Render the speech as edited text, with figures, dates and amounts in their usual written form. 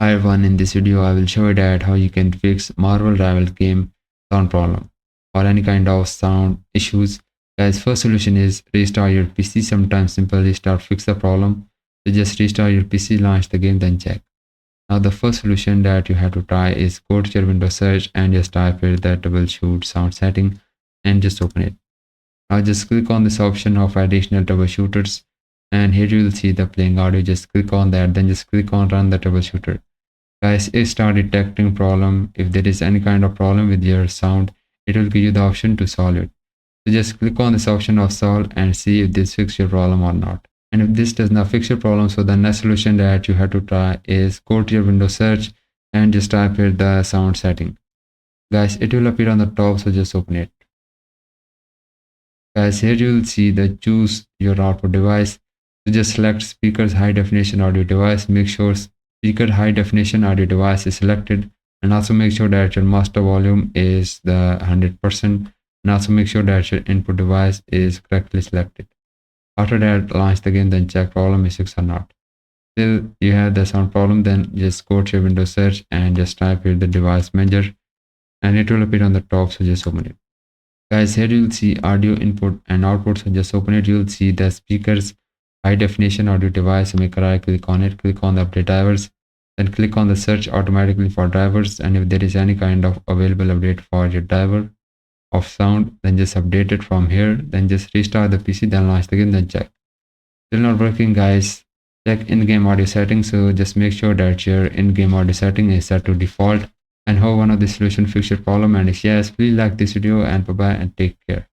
Hi everyone, in this video I will show you that how you can fix Marvel Rival game sound problem or any kind of sound issues. Guys, first solution is restart your PC. Sometimes simple restart fix the problem. So just restart your PC, launch the game, then check. Now the first solution that you have to try is go to your Windows search and just type here the troubleshoot sound setting and just open it. Now just click on this option of additional troubleshooters, and here you will see the playing audio. Just click on that, then just click on run the troubleshooter. Guys, it start detecting problem. If there is any kind of problem with your sound, it will give you the option to solve it. So just click on this option of solve and see if this fixes your problem or not. And if this does not fix your problem, so the next solution that you have to try is go to your Windows search and just type here the sound setting. Guys, it will appear on the top, so just open it. Guys, here you will see the choose your output device. So just select speakers high definition audio device. Make sure speaker high definition audio device is selected, and also make sure that your master volume is the 100%, and also make sure that your input device is correctly selected. After that, launch the game, then check problem is fixed or not. Still you have the sound problem, then just go to your Windows search and just type here the device manager, and it will appear on the top, so just open it. Guys, here you will see audio input and output, so just open it. You will see the speakers high definition audio device. Make a right click on it, click on the update drivers, then click on the search automatically for drivers, and if there is any kind of available update for your driver of sound, then just update it from here. Then just restart the PC, then launch the game, then check. Still not working, guys. Check in-game audio settings. So just make sure that your in-game audio setting is set to default. And hope one of the solution fix your problem. And if yes, please like this video, and bye bye and take care.